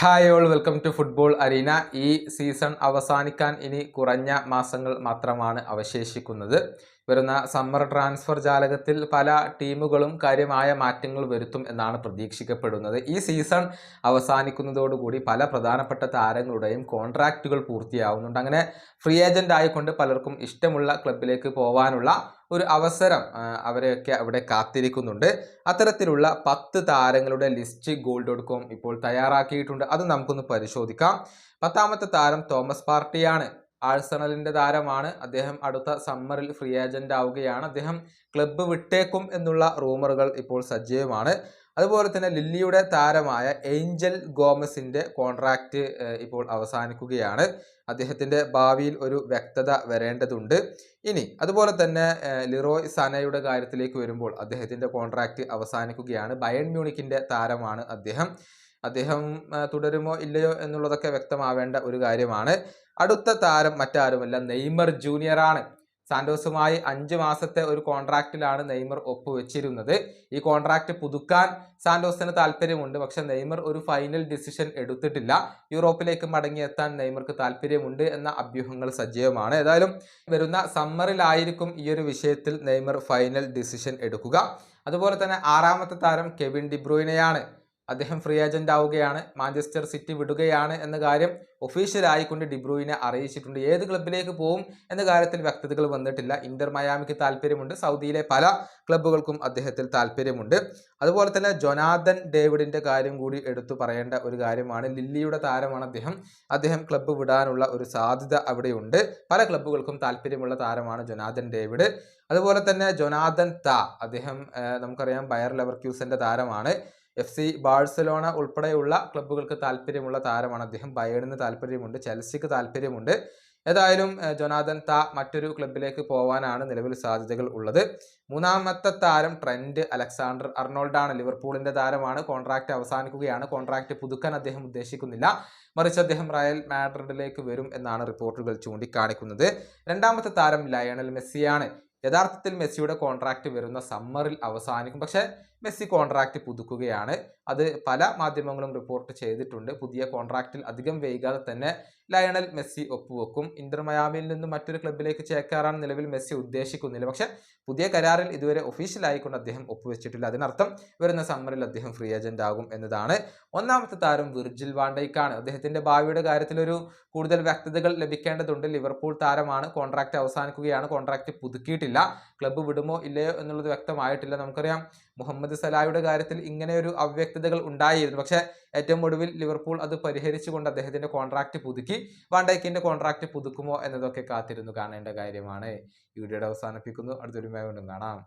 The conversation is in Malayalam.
Hi all, welcome to football arena. ഈ സീസൺ അവസാനിക്കാൻ ഇനി കുറഞ്ഞ മാസങ്ങൾ മാത്രമാണ് അവശേഷിക്കുന്നത്. വരുന്ന സമ്മർ ട്രാൻസ്ഫർ ജാലകത്തിൽ പല ടീമുകളും കാര്യമായ മാറ്റങ്ങൾ വരുത്തും എന്നാണ് പ്രതീക്ഷിക്കപ്പെടുന്നത്. ഈ സീസൺ അവസാനിക്കുന്നതോടുകൂടി പല പ്രധാനപ്പെട്ട താരങ്ങളുടെയും കോൺട്രാക്റ്റുകൾ പൂർത്തിയാവുന്നുണ്ട്. അങ്ങനെ ഫ്രീ ഏജന്റ് ആയിക്കൊണ്ട് പലർക്കും ഇഷ്ടമുള്ള ക്ലബിലേക്ക് പോകാനുള്ള ഒരു അവസരം അവരെയൊക്കെ അവിടെ കാത്തിരിക്കുന്നുണ്ട്. അത്തരത്തിലുള്ള 10 താരങ്ങളുടെ ലിസ്റ്റ് goal.com ഇപ്പോൾ തയ്യാറാക്കിയിട്ടുണ്ട്. അത് നമുക്കൊന്ന് പരിശോധിക്കാം. 10ാമത്തെ താരം തോമസ് പാർട്ടിയാണ്. ആഴ്സണലിന്റെ താരമാണ്. അദ്ദേഹം അടുത്ത സമ്മറിൽ ഫ്രീ ഏജന്റ് ആവുകയാണ്. അദ്ദേഹം ക്ലബ്ബ് വിട്ടേക്കും എന്നുള്ള റൂമറുകൾ ഇപ്പോൾ സജീവമാണ്. അതുപോലെ തന്നെ ലില്ലിയുടെ താരമായ ഏഞ്ചൽ ഗോമസിന്റെ കോൺട്രാക്റ്റ് ഇപ്പോൾ അവസാനിക്കുകയാണ്. അദ്ദേഹത്തിന്റെ ഭാവിയിൽ ഒരു വ്യക്തത വരേണ്ടതുണ്ട്. ഇനി അതുപോലെ തന്നെ ലിറോയ് സനയുടെ കാര്യത്തിലേക്ക് വരുമ്പോൾ അദ്ദേഹത്തിന്റെ കോൺട്രാക്റ്റ് അവസാനിക്കുകയാണ്. ബയൺ മ്യൂണിക്കിന്റെ താരമാണ് അദ്ദേഹം തുടരുമോ ഇല്ലയോ എന്നുള്ളതൊക്കെ വ്യക്തമാവേണ്ട ഒരു കാര്യമാണ്. അടുത്ത താരം മറ്റാരുമല്ല, നെയ്മർ ജൂനിയർ ആണ്. സാന്റോസുമായി 5 മാസത്തെ ഒരു കോൺട്രാക്റ്റിലാണ് നെയ്മർ ഒപ്പുവെച്ചിരുന്നത്. ഈ കോൺട്രാക്റ്റ് പുതുക്കാൻ സാന്റോസിന് താല്പര്യമുണ്ട്. പക്ഷെ നെയ്മർ ഒരു ഫൈനൽ ഡിസിഷൻ എടുത്തിട്ടില്ല. യൂറോപ്പിലേക്ക് മടങ്ങിയെത്താൻ നെയ്മർക്ക് താല്പര്യമുണ്ട് എന്ന അഭ്യൂഹങ്ങൾ സജീവമാണ്. ഏതായാലും വരുന്ന സമ്മറിലായിരിക്കും ഈ ഒരു വിഷയത്തിൽ നെയ്മർ ഫൈനൽ ഡിസിഷൻ എടുക്കുക. അതുപോലെ തന്നെ 6ാമത്തെ താരം കെവിൻ ഡിബ്രൂയിനെയാണ്. അദ്ദേഹം ഫ്രീ ഏജന്റ് ആവുകയാണ്. മാഞ്ചസ്റ്റർ സിറ്റി വിടുകയാണ് എന്ന കാര്യം ഒഫീഷ്യലായിക്കൊണ്ട് ഡിബ്രൂയിനെ അറിയിച്ചിട്ടുണ്ട്. ഏത് ക്ലബിലേക്ക് പോകും എന്ന കാര്യത്തിൽ വ്യക്തതകൾ വന്നിട്ടില്ല. ഇന്റർ മയാമിക്ക് താല്പര്യമുണ്ട്. സൗദിയിലെ പല ക്ലബ്ബുകൾക്കും അദ്ദേഹത്തിൽ താല്പര്യമുണ്ട്. അതുപോലെ തന്നെ ജൊനാഥൻ ഡേവിഡിന്റെ കാര്യം കൂടി എടുത്തു പറയേണ്ട ഒരു കാര്യമാണ്. ലില്ലിയുടെ താരമാണ് അദ്ദേഹം ക്ലബ്ബ് വിടാനുള്ള ഒരു സാധ്യത അവിടെയുണ്ട്. പല ക്ലബ്ബുകൾക്കും താല്പര്യമുള്ള താരമാണ് ജൊനാഥൻ ഡേവിഡ്. അതുപോലെ തന്നെ ജൊനാഥൻ അദ്ദേഹം നമുക്കറിയാം ബയർ ലെവർക്യൂസന്റെ താരമാണ്. FC ബാഴ്സലോണ ഉൾപ്പെടെയുള്ള ക്ലബ്ബുകൾക്ക് താല്പര്യമുള്ള താരമാണ് അദ്ദേഹം. ബയേണിന് താല്പര്യമുണ്ട്, ചെൽസിക്ക് താല്പര്യമുണ്ട്. ഏതായാലും ജൊനാഥൻ മറ്റൊരു ക്ലബിലേക്ക് പോവാനാണ് നിലവിൽ സാധ്യതകൾ ഉള്ളത്. 3ാമത്തെ താരം ട്രെന്റ് അലക്സാണ്ടർ അർണോൾഡാണ്. ലിവർപൂളിന്റെ താരമാണ്. കോൺട്രാക്റ്റ് അവസാനിക്കുകയാണ്. കോൺട്രാക്റ്റ് പുതുക്കാൻ അദ്ദേഹം ഉദ്ദേശിക്കുന്നില്ല. മറിച്ച് അദ്ദേഹം റയൽ മാഡ്രിഡിലേക്ക് വരും എന്നാണ് റിപ്പോർട്ടുകൾ ചൂണ്ടിക്കാണിക്കുന്നത്. 2ാമത്തെ താരം ലയണൽ മെസ്സിയാണ്. യഥാർത്ഥത്തിൽ മെസ്സിയുടെ കോൺട്രാക്റ്റ് വരുന്ന സമ്മറിൽ അവസാനിക്കും. പക്ഷേ മെസ്സി കോൺട്രാക്റ്റ് പുതുക്കുകയാണ്. അത് പല മാധ്യമങ്ങളും റിപ്പോർട്ട് ചെയ്തിട്ടുണ്ട്. പുതിയ കോൺട്രാക്റ്റിൽ അധികം വൈകാതെ തന്നെ ലയണൽ മെസ്സി ഒപ്പുവെക്കും. ഇന്റർ മയാമിയിൽ നിന്നും മറ്റൊരു ക്ലബിലേക്ക് ചേക്കാറാണ് നിലവിൽ മെസ്സി ഉദ്ദേശിക്കുന്നില്ല. പക്ഷെ പുതിയ കരാറിൽ ഇതുവരെ ഒഫീഷ്യലായിക്കൊണ്ട് അദ്ദേഹം ഒപ്പുവെച്ചിട്ടില്ല. അതിനർത്ഥം വരുന്ന സമ്മറിൽ അദ്ദേഹം ഫ്രീ ഏജന്റ് ആകും എന്നതാണ്. 1ാമത്തെ താരം വിർജിൽ വാൻ ഡൈക്കാണ്. അദ്ദേഹത്തിന്റെ ഭാവിയുടെ കാര്യത്തിൽ ഒരു കൂടുതൽ വ്യക്തതകൾ ലഭിക്കേണ്ടതുണ്ട്. ലിവർപൂൾ താരമാണ്. കോൺട്രാക്റ്റ് അവസാനിക്കുകയാണ്. കോൺട്രാക്റ്റ് പുതുക്കിയിട്ടില്ല. ക്ലബ്ബ് വിടുമോ ഇല്ലയോ എന്നുള്ളത് വ്യക്തമായിട്ടില്ല. നമുക്കറിയാം മുഹമ്മദ് സലായുടെ കാര്യത്തിൽ ഇങ്ങനെ ഒരു അവ്യക്തതകൾ ഉണ്ടായിരുന്നു. പക്ഷേ ഏറ്റവും ഒടുവിൽ ലിവർപൂൾ അത് പരിഹരിച്ചുകൊണ്ട് അദ്ദേഹത്തിന്റെ കോൺട്രാക്റ്റ് പുതുക്കി. വാൻ ഡൈക്കിന്റെ കോൺട്രാക്റ്റ് പുതുക്കുമോ എന്നതൊക്കെ കാത്തിരുന്നു കാണേണ്ട കാര്യമാണ്. ഈ വീഡിയോയുടെ അവസാനിപ്പിക്കുന്നു. അടുത്തൊരു വീണ്ടും കാണാം.